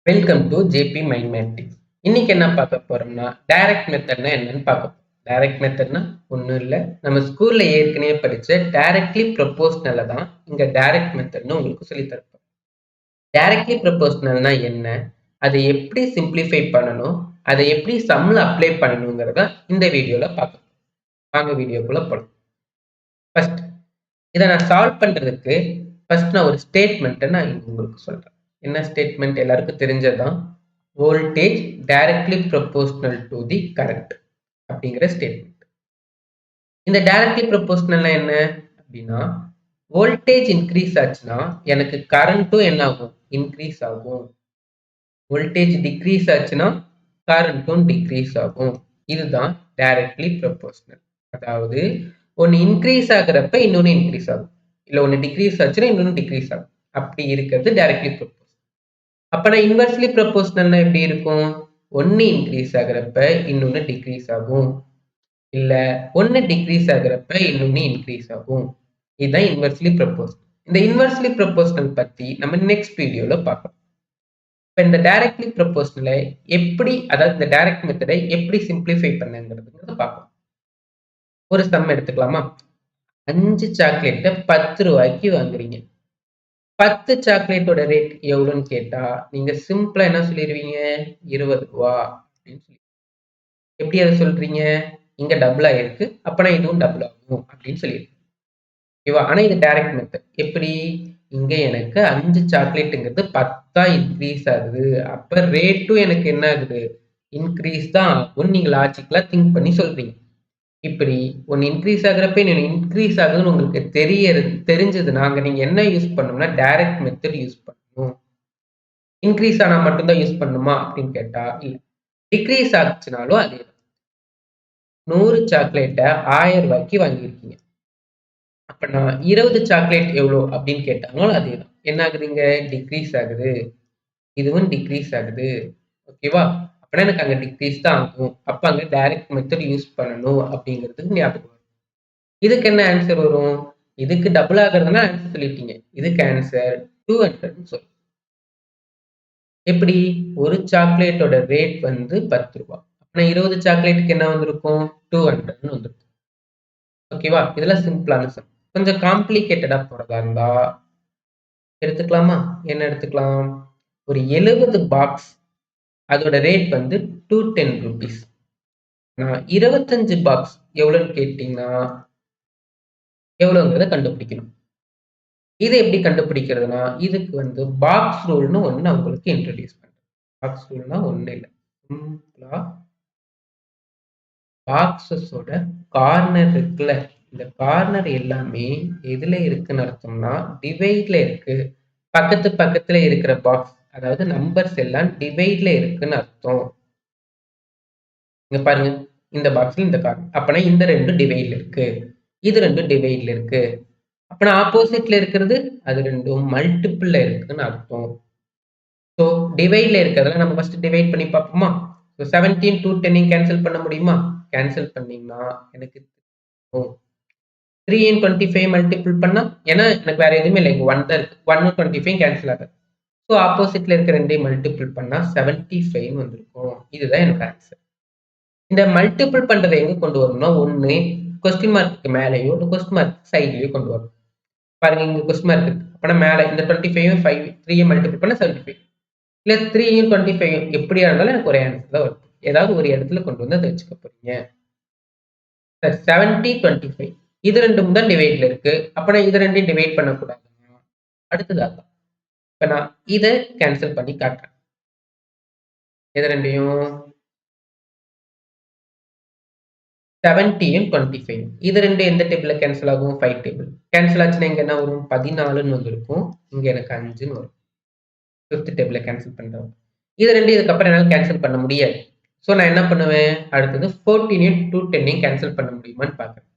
Welcome to JP Mindmatics. இன்னைக்கு என்ன பார்க்க போறோம்னா டைரக்ட் மெத்தட்னா என்னன்னு பார்க்க போறோம். டைரக்ட் மெத்தட்னா ஒன்றும் இல்லை, நம்ம ஸ்கூல்ல ஏற்கனவே படிச்ச டைரக்ட்லி ப்ரொபோஷனலை தான் இங்க டைரக்ட் மெத்தட்னு உங்களுக்கு சொல்லி தருப்போம். டைரக்ட்லி ப்ரொபோஷனல்னா என்ன, அதை எப்படி சிம்பிளிஃபை பண்ணணும், அதை எப்படி சம்ல அப்ளை பண்ணணுங்கிறத இந்த வீடியோல பார்க்கலாம். வாங்க வீடியோக்குள்ள போகலாம். ஃபர்ஸ்ட் இதை நான் சால்வ் பண்றதுக்கு ஃபர்ஸ்ட் நான் ஒரு ஸ்டேட்மெண்ட்டை நான் உங்களுக்கு சொல்றேன். என்ன ஸ்டேட்மெண்ட் எல்லாருக்கும் தெரிஞ்சதுதான், voltage directly proportional to the current அப்படிங்கிற ஸ்டேட்மெண்ட். இந்த டைரக்ட்லி ப்ரொபோஷனல்னா என்ன அப்படின்னா, வோல்டேஜ் இன்க்ரீஸ் ஆச்சுன்னா எனக்கு கரண்ட்டும் என்ன ஆகும், இன்க்ரீஸ் ஆகும். வோல்டேஜ் டிக்ரீஸ் ஆச்சுன்னா கரண்ட்டும் டிக்ரீஸ் ஆகும். இதுதான் டைரக்ட்லி ப்ரொபோஷனல். அதாவது ஒன்னு இன்க்ரீஸ் ஆகுறப்ப இன்னொன்னு இன்க்ரீஸ் ஆகும், இல்ல ஒன்னு டிக்ரீஸ் ஆச்சுன்னா இன்னொன்னு டிக்ரீஸ் ஆகும். அப்படி இருக்கிறது டைரக்ட்லி ப்ரொபோஷனல். அப்ப நான் இன்வெர்ஸ்லி ப்ரொபோஷனல்னா எப்படி இருக்கும், ஒன்னு இன்க்ரீஸ் ஆகுறப்ப இன்னொன்னு டிக்ரீஸ் ஆகும், இல்ல ஒன்னு டிக்ரீஸ் ஆகுறப்ப இன்னொன்னு இன்க்ரீஸ் ஆகும். இதுதான் இன்வெர்ஸ்லி ப்ரொபோஷனல். இந்த இன்வெர்ஸ்லி ப்ரொபோஷனல் பத்தி நம்ம நெக்ஸ்ட் வீடியோல பார்க்கலாம். இப்ப இந்த டைரக்ட்லி ப்ரொபோஷனலை எப்படி, அதாவது இந்த டைரக்ட் மெத்தடை எப்படி சிம்பிளிஃபை பண்ணுங்கிறத பார்க்கலாம். ஒரு சம் எடுத்துக்கலாமா? 5 சாக்லேட்டை 10 ரூபாய்க்கு வாங்குறீங்க. 10 சாக்லேட்டோட ரேட் எவ்வளோன்னு கேட்டா நீங்க சிம்பிளா என்ன சொல்லிடுவீங்க, 20 ரூபா அப்படின்னு சொல்லி. எப்படி அதை சொல்றீங்க, இங்க டபுள் ஆயிருக்கு, அப்பனா இதுவும் டபுள் ஆகும் அப்படின்னு சொல்லிடுங்க. ஓகேவா? ஆனா இது டைரக்ட் மெத்தட். எப்படி, இங்க எனக்கு 5 சாக்லேட்டுங்கிறது 10ஆ இன்க்ரீஸ் ஆகுது, அப்ப ரேட்டும் எனக்கு என்ன ஆகுது, இன்க்ரீஸ் தான் ஆகும்னு நீங்க லாஜிக்கலா திங்க் பண்ணி சொல்றீங்க. இப்படி ஒன்னு இன்க்ரீஸ் ஆகுறப்ப இன்னொன்னு இன்க்ரீஸ் ஆகுதுன்னு உங்களுக்கு தெரிஞ்சதுன்னா அங்க நீங்க என்ன யூஸ் பண்ணணும்னா டைரக்ட் மெத்தட் யூஸ் பண்ணணும். இன்க்ரீஸ் ஆனா மட்டும்தான் யூஸ் பண்ணணுமா அப்படின்னு கேட்டா இல்ல, டிக்ரீஸ் ஆச்சுனாலும் அதே. 100 சாக்லேட்டை 1000 ரூபாய்க்கு வாங்கியிருக்கீங்க, அப்ப நான் 20 சாக்லேட் எவ்வளோ அப்படின்னு கேட்டாலும் அதேதான். என்ன ஆகுதுங்க, டிக்ரீஸ் ஆகுது, இதுவும் டிக்ரீஸ் ஆகுது. ஓகேவா? அப்படின்னா எனக்கு அங்க டிக்ரீஸ் தான் ஆகும், அப்ப அங்க டைரக்ட் மெத்தட் யூஸ் பண்ணணும் அப்படிங்கிறதுக்கு ஞாபகம் வரும். இதுக்கு என்ன ஆன்சர் வரும், இதுக்கு டபுள் ஆகுறதுனா ஆன்சர் சொல்லிட்டீங்க, இதுக்கு ஆன்சர் 200 சொல்லு. எப்படி, ஒரு சாக்லேட்டோட ரேட் வந்து 10 ரூபாய், அப்படின்னா 20 சாக்லேட்டுக்கு என்ன வந்திருக்கும், 200 வந்திருக்கும். ஓகேவா? இதெல்லாம் சிம்பிளான சம். கொஞ்சம் காம்ப்ளிகேட்டடா போறதா இருந்தா எடுத்துக்கலாமா? என்ன எடுத்துக்கலாம், ஒரு 70 பாக்ஸ், அதோட ரேட் வந்து 210 rupees. நான் 25 பாக்ஸ் எவ்வளவுன்னு கேட்டீங்கன்னா எவ்வளவுங்கிறத கண்டுபிடிக்கணும். இதை எப்படி கண்டுபிடிக்கிறதுனா, இதுக்கு வந்து பாக்ஸ் ரூல்னு ஒண்ணு நான் உங்களுக்கு இன்ட்ரோடியூஸ் பண்றேன். பாக்ஸ் ரூல்னா ஒண்ணு இல்லை, சிம்பிளா பாக்ஸஸோட கார்னர் இருக்குல்ல, இந்த கார்னர் எல்லாமே எதுல இருக்குன்னு அர்த்தம்னா டிவைட்ல இருக்கு. பக்கத்து பக்கத்துல இருக்கிற பாக்ஸ், அதாவது நம்பர்ஸ் எல்லாம் டிவைட்ல இருக்குன்னு அர்த்தம். இங்க பாருங்க, இந்த பாக்ஸ்ல இந்த கார்னர், அப்பனா இந்த ரெண்டு டிவைட்ல இருக்கு, இது ரெண்டு டிவைட்ல இருக்கு. அப்பனா ஆப்போசிட்ல இருக்கிறது அது ரெண்டும் மல்டிபிள்ல இருக்குன்னு அர்த்தம். ஸோ டிவைட்ல இருக்கிறதெல்லாம் நம்ம ஃபர்ஸ்ட் டிவைட் பண்ணி பார்ப்போமா? ஸோ 17 210 கேன்சல் பண்ண முடியுமா? கேன்சல் பண்ணீங்கன்னா எனக்கு 3 and 25 மல்டிபிள் பண்ணா, ஏன்னா எனக்கு வேற எதுவுமே இல்லை, இங்க 1 தான் இருக்கு, 1 25 கேன்சல் ஆகுது. ஸோ ஆப்போசிட்ல இருக்கிற ரெண்டையும் மல்டிபிள் பண்ணா 75 வந்திருக்கும். இதுதான் என்னோட ஆன்சர். இந்த மல்டிபிள் பண்றதை எங்க கொண்டு வரணும்னா, ஒண்ணு கொஸ்டின் மார்க்கு மேலேயோ இல்லை கொஸ்டின் மார்க் சைட்லயோ கொண்டு வரணும். பாருங்க, இங்க கொஸ்டின் மார்க் இருக்கு, அப்பனா மேல இந்த 25 5 3 மல்டிபிள் பண்ண 75, இல்ல 3 25 எப்படியா இருந்தாலும் எனக்கு ஒரே ஆன்சர் தான் வரும். ஏதாவது ஒரு இடத்துல கொண்டு வந்து அதை வச்சுக்க போறீங்க. 70 25 இது ரெண்டும் தான் டிவைட்ல இருக்கு, அப்ப நான் இது ரெண்டையும் டிவைட் பண்ணக்கூடாது. அடுத்ததாக இப்ப நான் இதை கேன்சல் பண்ணி காட்டுறேன். இது ரெண்டையும் 70 and 25 இது ரெண்டு எந்த டேபிள்ல கேன்சல் ஆகும், 5 டேபிள். கேன்சல் ஆச்சுன்னா இங்க என்ன வரும், 14ன்னு வந்திருக்கும், இங்க எனக்கு 5ன்னு வரும். 5th டேபிள்ல கேன்சல் பண்றோம். இது ரெண்டு இதுக்கப்புறம் என்னால கேன்சல் பண்ண முடியாது. ஸோ நான் என்ன பண்ணுவேன், அடுத்தது 14 210 கேன்சல் பண்ண முடியுமான்னு பார்க்குறேன்.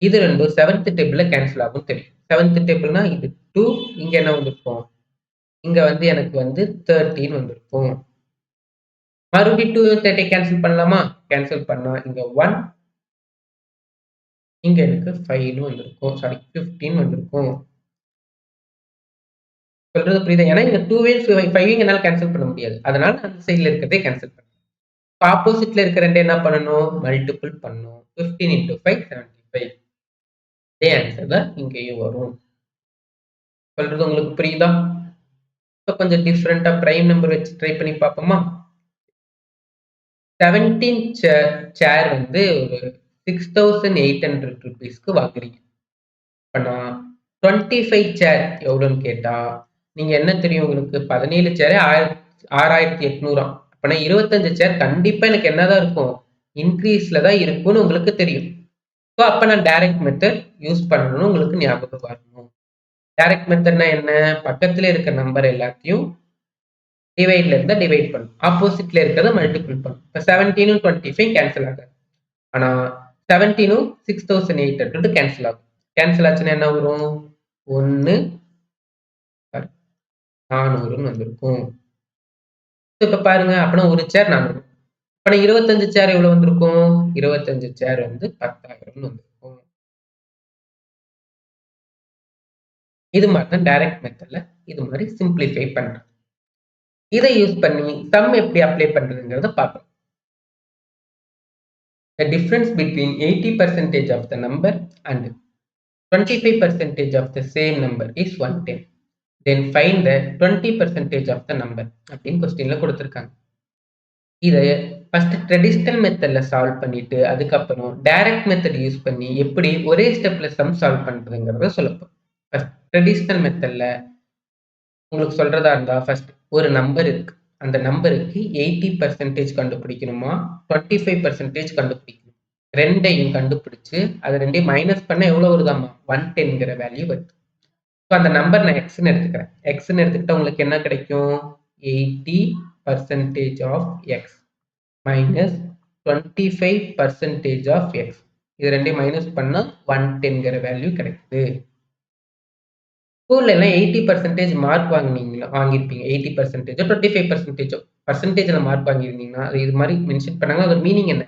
இது ரெண்டும் 7th டேபிள்ல கேன்சல் ஆகும் தெரியும். 7th டேபிள்னா இது 2, இங்க என்ன வந்திருக்கும், இங்க வந்து எனக்கு வந்து 13 வந்திருக்கும். மறுபடியும் 2 30 கேன்சல் பண்ணலாமா? கேன்சல் பண்ணா இங்க 1, இங்க எனக்கு 5ன்னு வந்திருக்கும், சாரி 15 வந்திருக்கும். சொல்றது புரியுதா? ஏன்னா இங்க 2 5 என்னால கேன்சல் பண்ண முடியாது. அதனால அந்த சைடுல இருக்கிறதே கேன்சல் பண்ணணும். ஆப்போசிட்ல இருக்க 2 என்ன பண்ணணும்? மல்டிபிள் பண்ணணும். 15 into 5 75. இதே ஆன்சர் தான் இங்கேயும் வரும். சொல்றது உங்களுக்கு புரியுதா? இப்ப கொஞ்சம் டிஃபரெண்டா பிரைம் நம்பர் வச்சு ட்ரை பண்ணி பார்ப்போமா? 17 சேர் வந்து ஒரு 6800 ரூபீஸ்க்கு வாங்குறீங்க. இப்ப நான் 25 சேர் எவ்வளோன்னு கேட்டா, நீங்க என்ன தெரியும் உங்களுக்கு? 17 சேரே 6800. அப்பனா 25 சேர் கண்டிப்பா எனக்கு என்னதான் இருக்கும்? இன்க்ரீஸ்ல தான் இருக்கும்னு உங்களுக்கு தெரியும். ஸோ அப்ப நான் டைரக்ட் மெத்தட் யூஸ் பண்ணணும்னு உங்களுக்கு ஞாபகம் வரணும். டைரக்ட் மெத்தட்னா என்ன? பக்கத்துல இருக்க நம்பர் எல்லாத்தையும் டிவைட்ல இருந்தா டிவைட் பண்ணும். ஆப்போசிட்ல இருக்கிறத மல்டிபிள் பண்ணும். இப்ப 17 25 கேன்சல் ஆகாது. ஆனா 17 6800 கேன்சல் ஆகும். கேன்சல் ஆச்சுன்னா என்ன வரும்? 1 400ன்னு வந்திருக்கும். இப்ப பாருங்க, அப்பனா ஒரு சேர் 400. அப்பனா 25 சேர் எவ்வளவு வந்திருக்கும்? 25 சேர் வந்து 10,000ன்னு வந்திருக்கும். இது மாதிரி தான் டைரக்ட் மெத்தட்ல இது மாதிரி சிம்பிளிஃபை பண்றது. இதை யூஸ் பண்ணி சம் எப்படி அப்ளை பண்றதுங்கிறத பார்ப்போம். The difference between 80% of the number and 25% of the same number is 110. Then find the 20% of the number அப்படின்னு கொஸ்டின்ல கொடுத்திருக்காங்க. இதை ஃபர்ஸ்ட் ட்ரெடிஷனல் மெத்தட்ல சால்வ் பண்ணிட்டு அதுக்கப்புறம் டைரக்ட் மெத்தட் யூஸ் பண்ணி எப்படி ஒரே ஸ்டெப்ல சம் சால்வ் பண்றதுங்கிறத சொல்லப்போம். ஃபர்ஸ்ட் ட்ரெடிஷனல் மெத்தட்ல உங்களுக்கு சொல்றதா இருந்தா ஃபர்ஸ்ட் ஒரு நம்பர் இருக்கு. அந்த நம்பருக்கு 80% கண்டுபிடிக்கணுமா 25% கண்டுபிடிக்கணும். ரெண்டையும் கண்டுபிடிச்சு அது ரெண்டையும் மைனஸ் பண்ண எவ்வளவு வருதாமா 110ங்கிற வேல்யூ வருது. ஸோ அந்த நம்பர் நான் எக்ஸ்ன்னு எடுத்துக்கிறேன். எக்ஸ்ன்னு எடுத்துக்கிட்டா உங்களுக்கு என்ன கிடைக்கும்? 80% of X minus 25% of X. இது ரெண்டையும் மைனஸ் பண்ணா 110ங்கிற வேல்யூ கிடைக்குது. ஸ்கூல்ல எல்லாம் 80% மார்க் வாங்கியிருப்பீங்க. 80% 25% பர்சன்டேஜ்ல மார்க் வாங்கியிருந்தீங்கன்னா அது இது மாதிரி மென்ஷன் பண்ணாங்க. அதோட மீனிங் என்ன?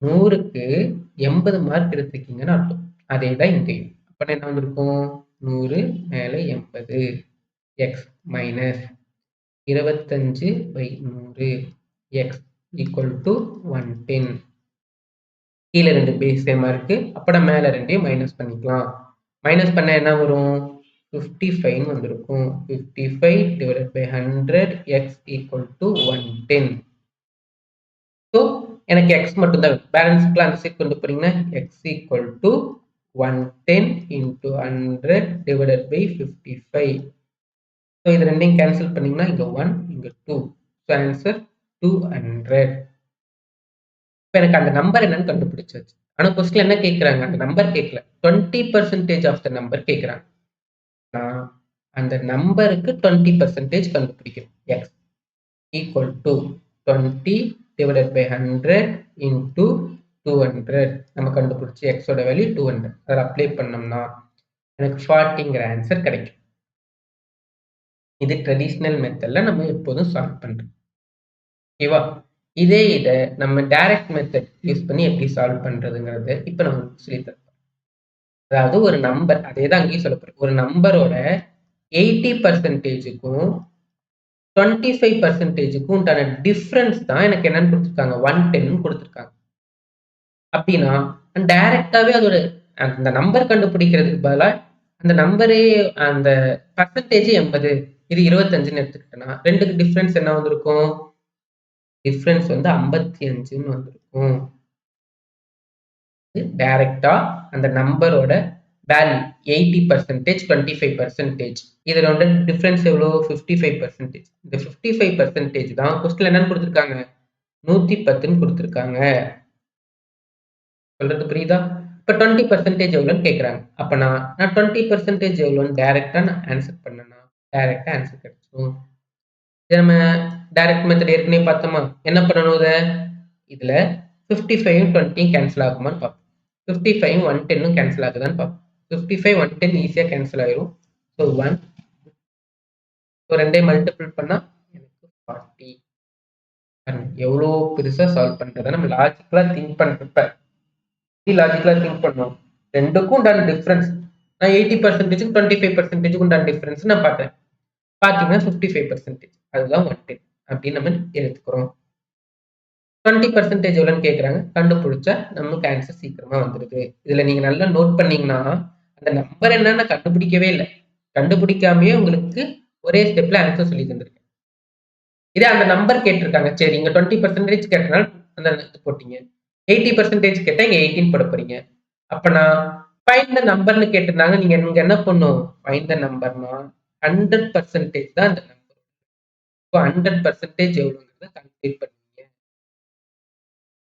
100க்கு 80 மார்க் எடுத்திருக்கீங்கன்னு அர்த்தம். அதே தான் இங்கேயும். அப்ப என்ன வந்திருக்கும்? 100 மேல 80 X minus 25/100 X equal to 110. கீழே 2 பேஸ் சேமா இருக்கு. அப்ப மேல 2 மைனஸ் பண்ணிக்கலாம். மைனஸ் பண்ண என்ன வரும்? 55 வந்திருக்கும். 55 divided by 100 x equal to 110. So எனக்கு எக்ஸ் மட்டும் தான் பேலன்ஸ்க்குலாம் அந்த சைட் கொண்டு போறீங்கன்னா X equal to 110 into 100 divided by 55. So இது ரெண்டையும் கேன்சல் பண்ணீங்கன்னா இங்க 1 இங்க 2. So answer 200. இப்போ எனக்கு அந்த நம்பர் என்னன்னு கண்டுபிடிச்சாச்சு. ஆனா கொஸ்டின் என்ன கேட்கறாங்க? அந்த நம்பர் கேட்கல. 20% ஆஃப் த நம்பர் கேட்கறாங்க. அந்த நம்பருக்கு 20% கண்டுபிடிக்கணும். X equal to 20 divided by 100 into 200. நம்ம கண்டுபிடிச்சு எக்ஸோட வேல்யூ 200. அதை அப்ளை பண்ணோம்னா எனக்கு 40ங்கிற ஆன்சர் கிடைக்கும். இது ட்ரெடிஷனல் மெத்தட்ல நம்ம எப்போதும் சால்வ் பண்றோம். ஓகேவா? இதே இதை நம்ம டைரக்ட் மெத்தட் யூஸ் பண்ணி எப்படி சால்வ் பண்றதுங்கிறது இப்ப நம்ம சொல்லித்தரோம். அதாவது ஒரு நம்பர், அதே தான் அங்கேயும் சொல்ல போறேன். ஒரு நம்பரோட 80%க்கும் 25%க்கும் உண்டான டிஃபரன்ஸ் தான் எனக்கு என்னன்னு கொடுத்துருக்காங்க? 110 கொடுத்துருக்காங்க. அப்படின்னா டைரக்டாவே அதோட அந்த நம்பர் கண்டுபிடிக்கிறதுக்கு பதிலா அந்த நம்பரே அந்த பர்சன்டேஜ் 80 இது 25ன்னு எடுத்துக்கிட்டேன்னா ரெண்டுக்கு டிஃபரன்ஸ் என்ன வந்திருக்கும்? டிஃபரன்ஸ் வந்து 55ன்னு வந்திருக்கும். டைரக்டா அந்த நம்பரோட வேல்யூ 80% 25%. இதுல வந்து டிஃபரன்ஸ் எவ்வளோ? 55%. இந்த 55% தான் கொஸ்டின்ல என்னன்னு கொடுத்துருக்காங்க? 110ன்னு கொடுத்துருக்காங்க. சொல்றது புரியுதா? இப்ப 20% எவ்வளோன்னு கேட்கறாங்க. அப்ப நான் 20% எவ்வளோன்னு டைரக்டா நான் ஆன்சர் பண்ணேன்னா டைரக்டா ஆன்சர் கிடைச்சிடும். இதை நம்ம டைரக்ட் மெத்தட் ஏற்கனவே பார்த்தோமா? என்ன பண்ணணும்? இதுல 55 20 கேன்சல் ஆகுமான்னு பார்ப்போம். 55 110 கேன்சல் ஆகுதான்னு பார்ப்போம். 55 110 ஈஸியா கேன்சல் ஆயிரும். ஸோ 1 ரெண்டையும் மல்டிபிள் பண்ணா எனக்கு 40. எவ்வளோ பெருசா சால்வ் பண்றதை நம்ம லாஜிக்கலா திங்க் பண்றப்ப லாஜிக்கலா திங்க் பண்ணுவோம். ரெண்டுக்கும் உண்டான டிஃபரன்ஸ் நான் 80% 25% உண்டான டிஃபரன்ஸ் நான் பார்க்குறேன். பார்த்தீங்கன்னா 55% அதுதான் 110 அப்படின்னு நம்ம எடுத்துக்கிறோம். 20% எவ்வளோன்னு கேட்குறாங்க. கண்டுபிடிச்சா நமக்கு ஆன்சர் சீக்கிரமா வந்துருது. இதுல நீங்க நல்லா நோட் பண்ணீங்கன்னா, அந்த நம்பர் என்னன்னு நான் கண்டுபிடிக்கவே இல்ல. கண்டுபிடிக்காமயே உங்களுக்கு ஒரே ஸ்டெப்ல ஆன்சர் சொல்லி தந்திருக்கேன். இதே அந்த நம்பர் கேட்டிருக்காங்க. சரி இங்க 20% கேட்டனால அந்த இது போட்டீங்க. 80% கேட்டா இங்க 18 போட போறீங்க. அப்ப நான் ஃபைண்ட் த நம்பர்ன்னு கேட்டிருந்தாங்க. நீங்க இங்க என்ன பண்ணும்? ஃபைண்ட் த நம்பர்னா 100% தான் அந்த நம்பர். இப்போ 100% எவ்வளோங்கிறத கால்குலேட் பண்ணுவீங்க.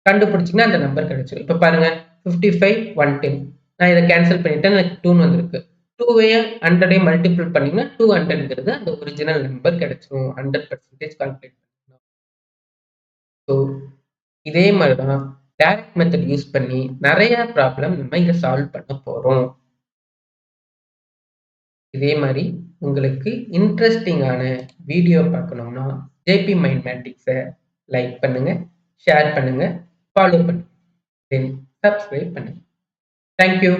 கண்டுபிடிச்சீங்கன்னா அந்த நம்பர் கிடைச்சிரும். இப்ப பாருங்க 55, 110. நான் இத கேன்சல் பண்ணிட்டேன். எனக்கு 2ன்னு வந்திருக்கு. 2வையும் 100ஐயும் மல்டிபிள் பண்ணீங்கன்னா 200ங்கிறது அந்த ஒரிஜினல் நம்பர் கிடைச்சிரும். 100% கால்குலேட் பண்ணா. ஸோ இதே மாரி தான் டைரக்ட் மெத்தட் யூஸ் பண்ணி நெறைய ப்ராப்ளம் நம்ம இங்க சால்வ் பண்ண போறோம். இதே மாரி உங்களுக்கு இன்ட்ரஸ்டிங்கான வீடியோ பார்க்கணும்னா, ஜேபி மைண்ட் மேட்டிக்ஸ லைக் பண்ணுங்க, ஷேர் பண்ணுங்க, ஃபாலோ பண்ணுங்க. தென் சப்ஸ்கிரைப் பண்ணுங்க. Thank you.